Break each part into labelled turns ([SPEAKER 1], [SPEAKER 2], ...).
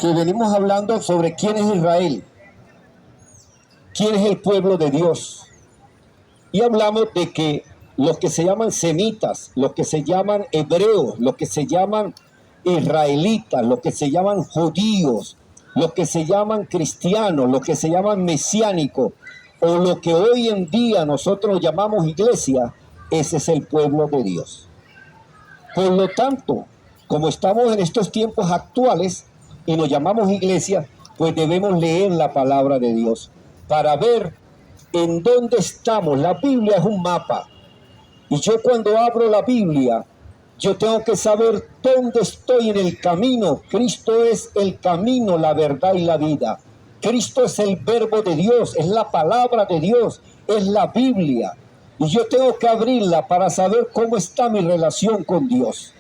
[SPEAKER 1] que venimos hablando sobre quién es Israel, quién es el pueblo de Dios. Y hablamos de que los que se llaman semitas, los que se llaman hebreos, los que se llaman israelitas, los que se llaman judíos, los que se llaman cristianos, los que se llaman mesiánicos, o lo que hoy en día nosotros llamamos iglesia, ese es el pueblo de Dios. Por lo tanto, como estamos en estos tiempos actuales y nos llamamos iglesia, pues debemos leer la palabra de Dios para ver en dónde estamos. La Biblia es un mapa. Y yo cuando abro la Biblia, yo tengo que saber dónde estoy en el camino. Cristo es el camino, la verdad y la vida. Cristo es el verbo de Dios, es la palabra de Dios, es la Biblia. Y yo tengo que abrirla para saber cómo está mi relación con Dios.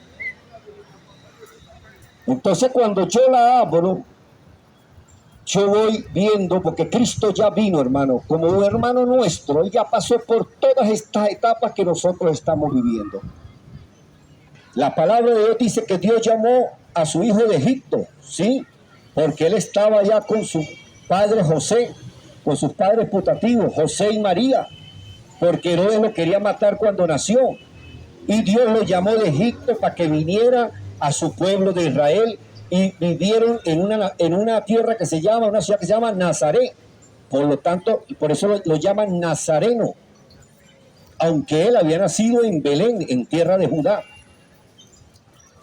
[SPEAKER 1] Entonces cuando yo la abro, yo voy viendo, porque Cristo ya vino, hermano, como un hermano nuestro. Él ya pasó por todas estas etapas que nosotros estamos viviendo. La palabra de Dios dice que Dios llamó a su hijo de Egipto, ¿sí? Porque él estaba ya con su padre José, con sus padres putativos, José y María, porque Herodes lo quería matar cuando nació. Y Dios lo llamó de Egipto para que viniera a su pueblo de Israel, y vivieron en una tierra que se llama, una ciudad que se llama Nazaret. Por lo tanto, por eso lo llaman nazareno, aunque él había nacido en Belén, en tierra de Judá.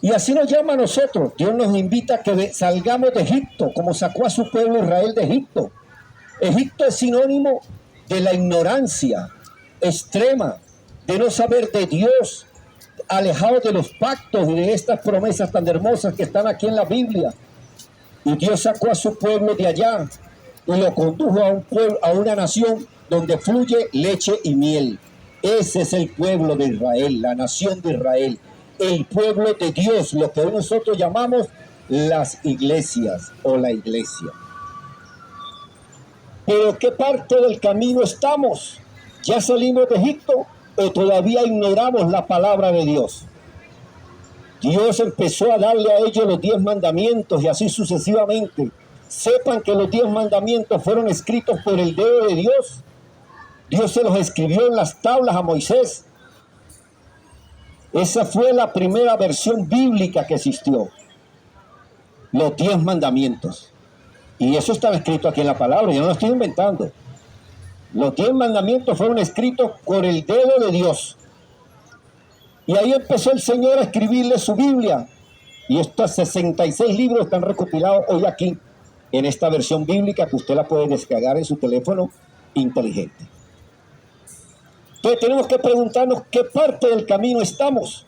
[SPEAKER 1] Y así nos llama a nosotros. Dios nos invita a que salgamos de Egipto, como sacó a su pueblo Israel de Egipto. Egipto es sinónimo de la ignorancia extrema, de no saber de Dios, alejados de los pactos y de estas promesas tan hermosas que están aquí en la Biblia. Y Dios sacó a su pueblo de allá y lo condujo a un pueblo, a una nación donde fluye leche y miel. Ese es el pueblo de Israel, la nación de Israel, el pueblo de Dios, lo que hoy nosotros llamamos las iglesias o la iglesia. ¿Pero qué parte del camino estamos? ¿Ya salimos de Egipto o todavía ignoramos la palabra de Dios? Dios empezó a darle a ellos los 10 mandamientos y así sucesivamente. Sepan que los 10 mandamientos fueron escritos por el dedo de Dios. Dios se los escribió en las tablas a Moisés. Esa fue la primera versión bíblica que existió. Los 10 mandamientos. Y eso está escrito aquí en la palabra, yo no lo estoy inventando. Los 10 mandamientos fueron escritos por el dedo de Dios. Y ahí empezó el Señor a escribirle su Biblia. Y estos 66 libros están recopilados hoy aquí, en esta versión bíblica que usted la puede descargar en su teléfono inteligente. Entonces tenemos que preguntarnos qué parte del camino estamos.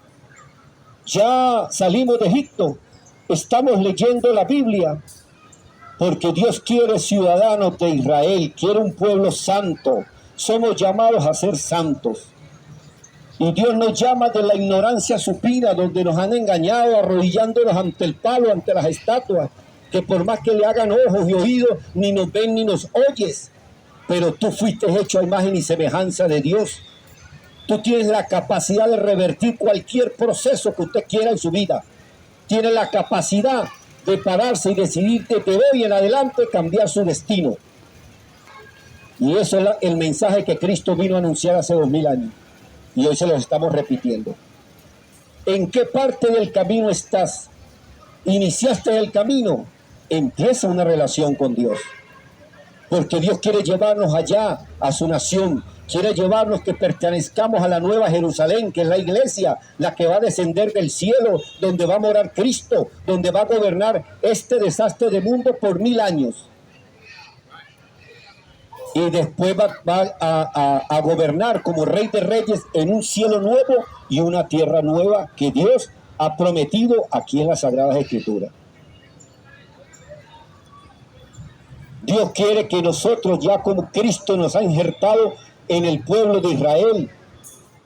[SPEAKER 1] Ya salimos de Egipto, estamos leyendo la Biblia, porque Dios quiere ciudadanos de Israel, quiere un pueblo santo. Somos llamados a ser santos. Y Dios nos llama de la ignorancia supina, donde nos han engañado, arrodillándonos ante el palo, ante las estatuas, que por más que le hagan ojos y oídos, ni nos ven ni nos oyes. Pero tú fuiste hecho a imagen y semejanza de Dios. Tú tienes la capacidad de revertir cualquier proceso que usted quiera en su vida. Tienes la capacidad de pararse y decidir que de hoy en adelante cambiar su destino. Y eso es el mensaje que Cristo vino a anunciar hace 2000 años. Y hoy se lo estamos repitiendo. ¿En qué parte del camino estás? ¿Iniciaste el camino? Empieza una relación con Dios. Porque Dios quiere llevarnos allá, a su nación. Quiere llevarnos que pertenezcamos a la nueva Jerusalén, que es la iglesia, la que va a descender del cielo, donde va a morar Cristo, donde va a gobernar este desastre de mundo por 1000 años. Y después va a gobernar como Rey de Reyes en un cielo nuevo y una tierra nueva que Dios ha prometido aquí en las Sagradas Escrituras. Dios quiere que nosotros, ya como Cristo nos ha injertado en el pueblo de Israel,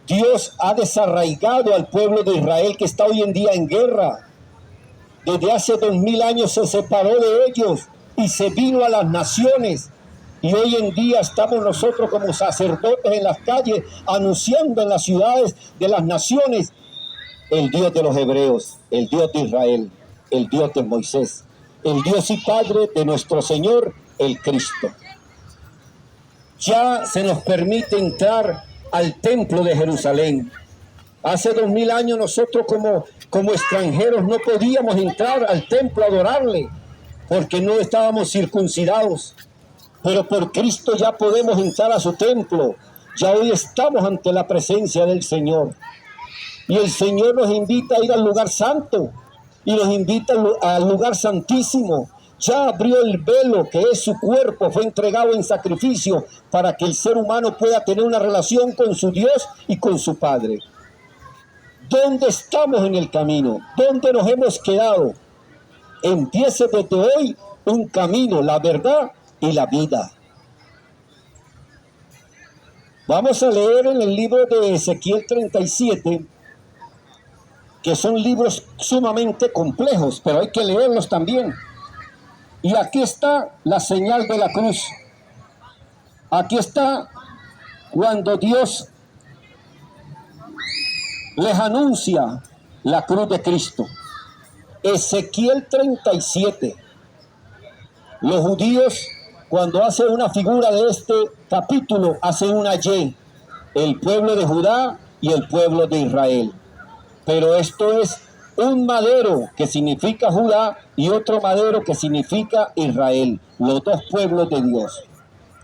[SPEAKER 1] Dios ha desarraigado al pueblo de Israel que está hoy en día en guerra. Desde hace 2000 años se separó de ellos y se vino a las naciones. Y hoy en día estamos nosotros como sacerdotes en las calles, anunciando en las ciudades de las naciones el Dios de los hebreos, el Dios de Israel, el Dios de Moisés. el Dios y Padre de nuestro Señor, el Cristo. Ya se nos permite entrar al templo de Jerusalén. Hace 2000 años nosotros como extranjeros no podíamos entrar al templo a adorarle porque no estábamos circuncidados. Pero por Cristo ya podemos entrar a su templo. Ya hoy estamos ante la presencia del Señor. Y el Señor nos invita a ir al lugar santo y nos invita al lugar santísimo. Ya abrió el velo que es su cuerpo, fue entregado en sacrificio para que el ser humano pueda tener una relación con su Dios y con su Padre. ¿Dónde estamos en el camino? ¿Dónde nos hemos quedado? Empiece desde hoy un camino, la verdad y la vida. Vamos a leer en el libro de Ezequiel 37, que son libros sumamente complejos, pero hay que leerlos también. Y aquí está la señal de la cruz. Aquí está cuando Dios les anuncia la cruz de Cristo. Ezequiel 37. Los judíos, cuando hacen una figura de este capítulo, hacen una Y. El pueblo de Judá y el pueblo de Israel. Pero esto es un madero que significa Judá y otro madero que significa Israel, los dos pueblos de Dios.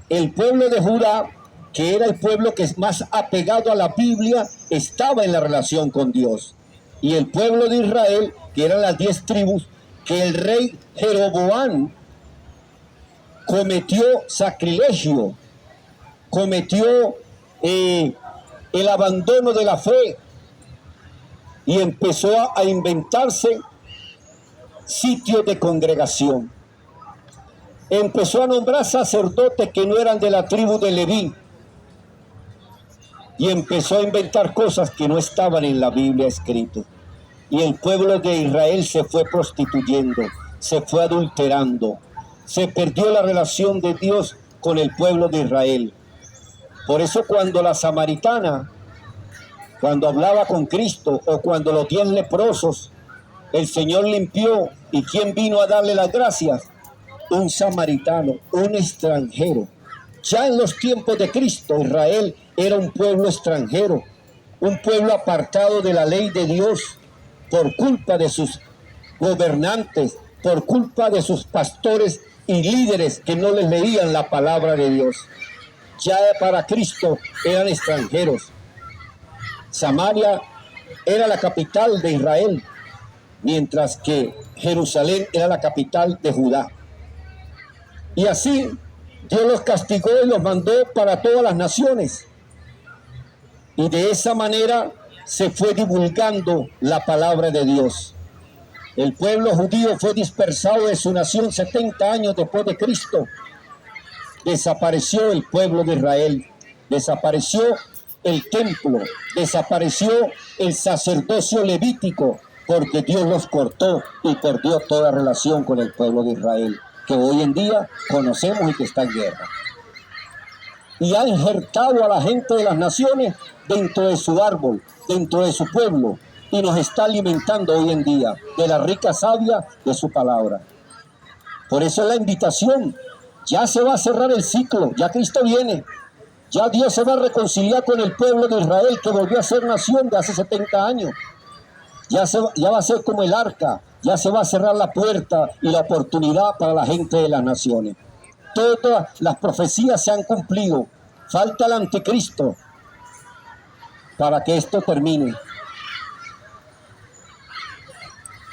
[SPEAKER 1] El pueblo de Judá, que era el pueblo que es más apegado a la Biblia, estaba en la relación con Dios. Y el pueblo de Israel, que eran las 10 tribus, que el rey Jeroboam cometió sacrilegio, cometió el abandono de la fe, y empezó a inventarse sitios de congregación. Empezó a nombrar sacerdotes que no eran de la tribu de Leví. Y empezó a inventar cosas que no estaban en la Biblia escrito. Y el pueblo de Israel se fue prostituyendo, se fue adulterando. Se perdió la relación de Dios con el pueblo de Israel. Por eso cuando la samaritana, cuando hablaba con Cristo, o cuando los 10 leprosos, el Señor limpió, ¿y quién vino a darle las gracias? Un samaritano, un extranjero. Ya en los tiempos de Cristo, Israel era un pueblo extranjero, un pueblo apartado de la ley de Dios, por culpa de sus gobernantes, por culpa de sus pastores y líderes que no les leían la palabra de Dios. Ya para Cristo eran extranjeros. Samaria era la capital de Israel, mientras que Jerusalén era la capital de Judá. Y así Dios los castigó y los mandó para todas las naciones. Y de esa manera se fue divulgando la palabra de Dios. El pueblo judío fue dispersado de su nación 70 años después de Cristo. Desapareció el pueblo de Israel, desapareció el templo, desapareció el sacerdocio levítico, porque Dios los cortó y perdió toda relación con el pueblo de Israel, que hoy en día conocemos y que está en guerra. Y ha injertado a la gente de las naciones dentro de su árbol, dentro de su pueblo, y nos está alimentando hoy en día de la rica savia de su palabra. Por eso es la invitación. Ya se va a cerrar el ciclo, ya Cristo viene. Ya Dios se va a reconciliar con el pueblo de Israel que volvió a ser nación de hace 70 años. Ya va a ser como el arca, ya se va a cerrar la puerta y la oportunidad para la gente de las naciones. Todas las profecías se han cumplido. Falta el anticristo para que esto termine.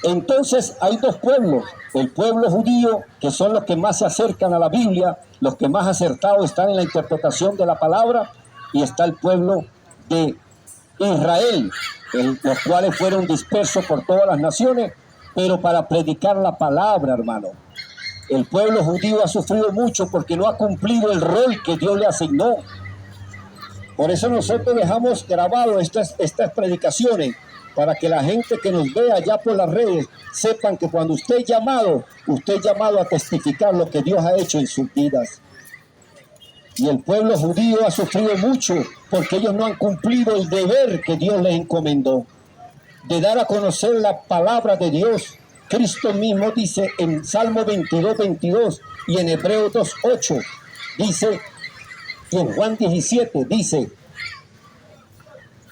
[SPEAKER 1] Entonces hay dos pueblos, el pueblo judío, que son los que más se acercan a la Biblia, los que más acertados están en la interpretación de la palabra, y está el pueblo de Israel, los cuales fueron dispersos por todas las naciones, pero para predicar la palabra, hermano. El pueblo judío ha sufrido mucho porque no ha cumplido el rol que Dios le asignó. Por eso nosotros dejamos grabado estas predicaciones, para que la gente que nos vea allá por las redes sepan que cuando usted es llamado a testificar lo que Dios ha hecho en sus vidas. Y el pueblo judío ha sufrido mucho porque ellos no han cumplido el deber que Dios les encomendó, de dar a conocer la palabra de Dios, Cristo mismo dice en Salmo 22:22 y en Hebreos 2:8 dice, y en Juan 17 dice,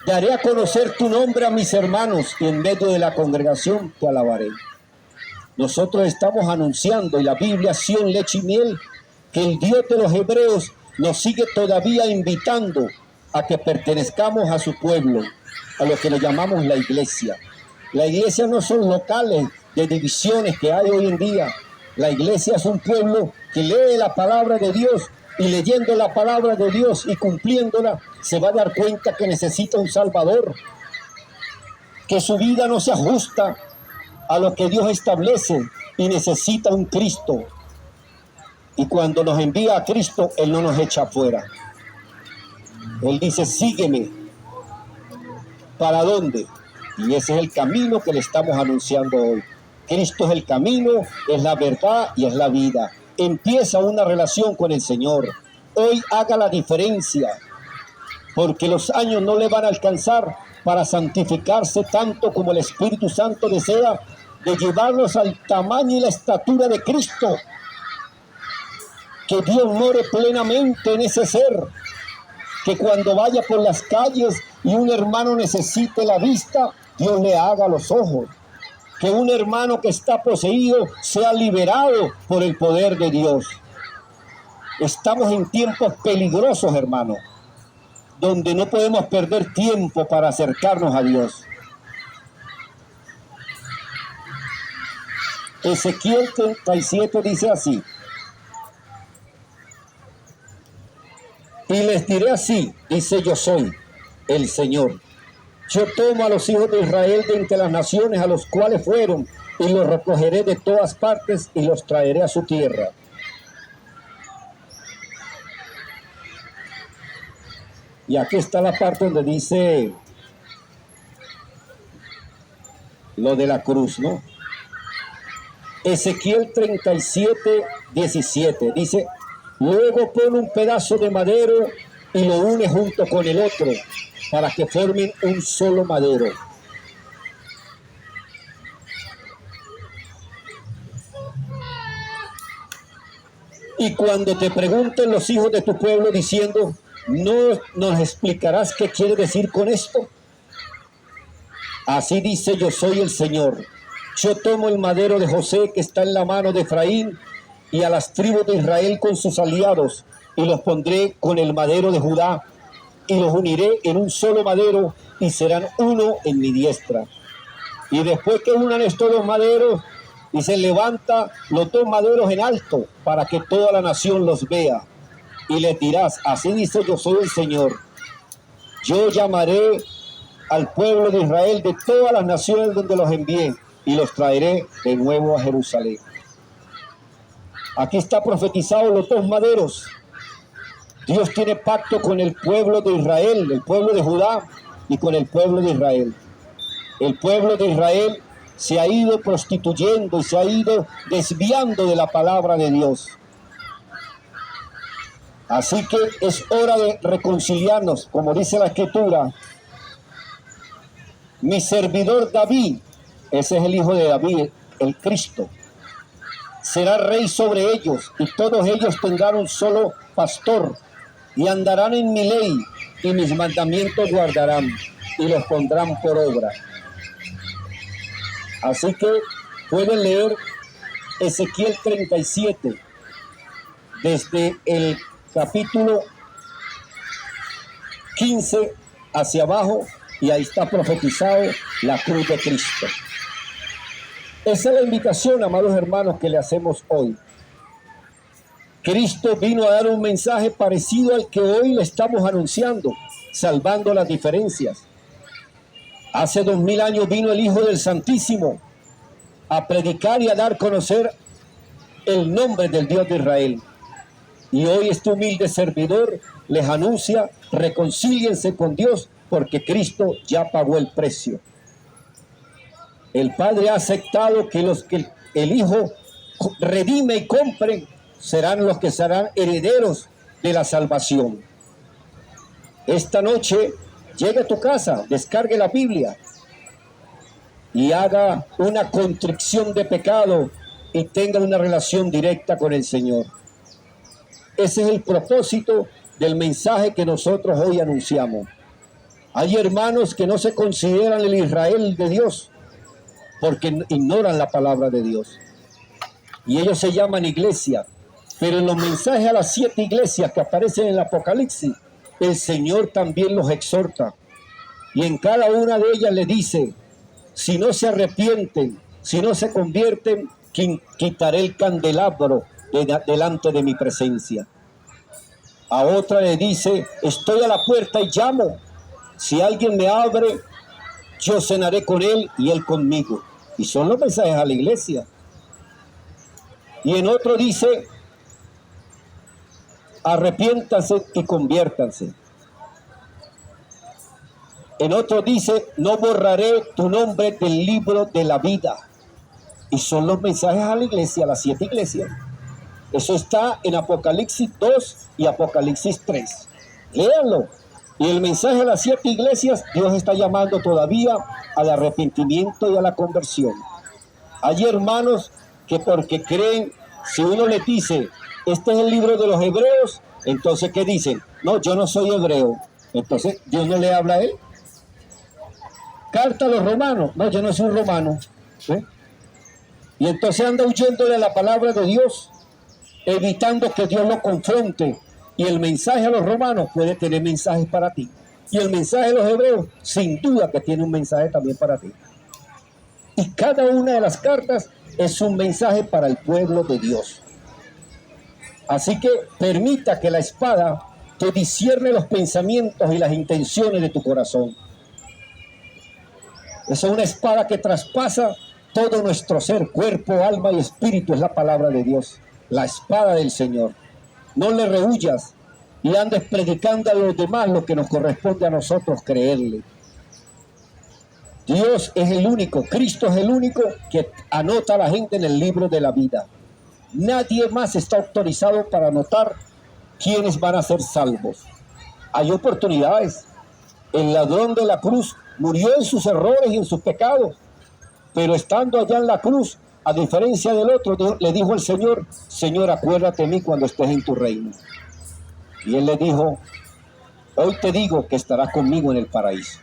[SPEAKER 1] daré a conocer tu nombre a mis hermanos y en medio de la congregación te alabaré. Nosotros estamos anunciando, y la Biblia, Sion, leche y miel, que el Dios de los hebreos nos sigue todavía invitando a que pertenezcamos a su pueblo, a lo que le llamamos la iglesia. La iglesia no son locales de divisiones que hay hoy en día. La iglesia es un pueblo que lee la palabra de Dios, y leyendo la palabra de Dios y cumpliéndola, se va a dar cuenta que necesita un Salvador, que su vida no se ajusta a lo que Dios establece y necesita un Cristo. Y cuando nos envía a Cristo, Él no nos echa afuera. Él dice, sígueme. ¿Para dónde? Y ese es el camino que le estamos anunciando hoy. Cristo es el camino, es la verdad y es la vida. Empieza una relación con el Señor. Hoy haga la diferencia, porque los años no le van a alcanzar para santificarse tanto como el Espíritu Santo desea, de llevarnos al tamaño y la estatura de Cristo. Que Dios more plenamente en ese ser, que cuando vaya por las calles y un hermano necesite la vista, Dios le haga los ojos. Que un hermano que está poseído sea liberado por el poder de Dios. Estamos en tiempos peligrosos, hermano, donde no podemos perder tiempo para acercarnos a Dios. Ezequiel 37 dice así, y les diré así, dice yo soy el Señor. Yo tomo a los hijos de Israel de entre las naciones a los cuales fueron, y los recogeré de todas partes y los traeré a su tierra. Y aquí está la parte donde dice lo de la cruz, ¿no? Ezequiel 37:17 dice, luego pone un pedazo de madero y lo une junto con el otro, para que formen un solo madero. Y cuando te pregunten los hijos de tu pueblo diciendo, ¿no nos explicarás qué quiere decir con esto? Así dice yo soy el Señor. Yo tomo el madero de José que está en la mano de Efraín y a las tribus de Israel con sus aliados, y los pondré con el madero de Judá, y los uniré en un solo madero, y serán uno en mi diestra. Y después que unan estos dos maderos, y se levanta los dos maderos en alto, para que toda la nación los vea. Y les dirás, así dice yo soy el Señor. Yo llamaré al pueblo de Israel de todas las naciones donde los envié, y los traeré de nuevo a Jerusalén. Aquí está profetizado los dos maderos. Dios tiene pacto con el pueblo de Israel, el pueblo de Judá, y con el pueblo de Israel. El pueblo de Israel se ha ido prostituyendo y se ha ido desviando de la palabra de Dios. Así que es hora de reconciliarnos, como dice la Escritura. Mi servidor David, ese es el hijo de David, el Cristo, será rey sobre ellos, y todos ellos tendrán un solo pastor, y andarán en mi ley, y mis mandamientos guardarán, y los pondrán por obra. Así que pueden leer Ezequiel 37, desde el capítulo 15 hacia abajo, y ahí está profetizado la cruz de Cristo. Esa es la invitación, amados hermanos, que le hacemos hoy. Cristo vino a dar un mensaje parecido al que hoy le estamos anunciando, salvando las diferencias. Hace 2000 años vino el Hijo del Santísimo a predicar y a dar a conocer el nombre del Dios de Israel. Y hoy este humilde servidor les anuncia, reconcíliense con Dios, porque Cristo ya pagó el precio. El Padre ha aceptado que los que el Hijo redime y compre serán los que serán herederos de la salvación. Esta noche llegue a tu casa, descargue la Biblia y haga una contrición de pecado y tenga una relación directa con el Señor. Ese es el propósito del mensaje que nosotros hoy anunciamos. Hay hermanos que no se consideran el Israel de Dios porque ignoran la palabra de Dios. Y ellos se llaman iglesia. Pero en los mensajes a las 7 iglesias que aparecen en el Apocalipsis, el Señor también los exhorta. Y en cada una de ellas le dice, si no se arrepienten, si no se convierten, quitaré el candelabro delante de mi presencia. A otra le dice, estoy a la puerta y llamo. Si alguien me abre, yo cenaré con él y él conmigo. Y son los mensajes a la iglesia. Y en otro dice, arrepiéntanse y conviértanse. En otro dice, no borraré tu nombre del libro de la vida. Y son los mensajes a la iglesia, a las 7 iglesias. Eso está en Apocalipsis 2 y Apocalipsis 3. Léanlo. Y el mensaje a las 7 iglesias, Dios está llamando todavía al arrepentimiento y a la conversión. Hay hermanos que porque creen, si uno les dice, este es el libro de los hebreos, entonces ¿qué dicen? No, yo no soy hebreo. Entonces, ¿Dios no le habla a él? Carta a los romanos. No, yo no soy un romano. ¿Sí? Y entonces anda huyéndole a la palabra de Dios, evitando que Dios lo confronte. Y el mensaje a los romanos puede tener mensajes para ti. Y el mensaje a los hebreos, sin duda que tiene un mensaje también para ti. Y cada una de las cartas es un mensaje para el pueblo de Dios. Así que permita que la espada te discierne los pensamientos y las intenciones de tu corazón. Esa es una espada que traspasa todo nuestro ser, cuerpo, alma y espíritu. Es la palabra de Dios, la espada del Señor. No le rehuyas y andes predicando a los demás lo que nos corresponde a nosotros creerle. Dios es el único, Cristo es el único que anota a la gente en el libro de la vida. Nadie más está autorizado para anotar quiénes van a ser salvos. Hay oportunidades. El ladrón de la cruz murió en sus errores y en sus pecados, pero estando allá en la cruz, a diferencia del otro, le dijo el Señor, Señor, acuérdate de mí cuando estés en tu reino. Y él le dijo, hoy te digo que estarás conmigo en el paraíso.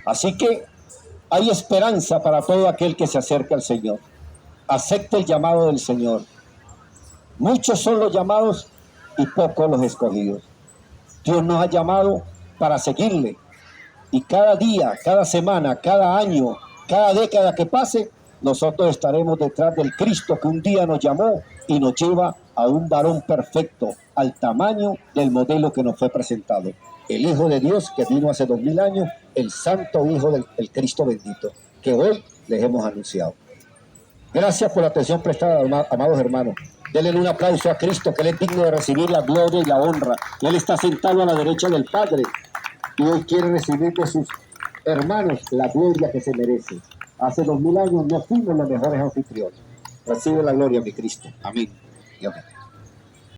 [SPEAKER 1] Así que hay esperanza para todo aquel que se acerca al Señor. Acepte el llamado del Señor. Muchos son los llamados y pocos los escogidos. Dios nos ha llamado para seguirle. Y cada día, cada semana, cada año, cada década que pase, nosotros estaremos detrás del Cristo que un día nos llamó y nos lleva a un varón perfecto, al tamaño del modelo que nos fue presentado. El Hijo de Dios que vino hace 2000 años, el Santo Hijo del Cristo bendito, que hoy les hemos anunciado. Gracias por la atención prestada, amados hermanos. Denle un aplauso a Cristo, que Él es digno de recibir la gloria y la honra. Él está sentado a la derecha del Padre y hoy quiere recibir de sus hermanos la gloria que se merece. Hace 2000 años no fuimos los mejores anfitriones. Recibe la gloria, mi Cristo. Amén. Y amén.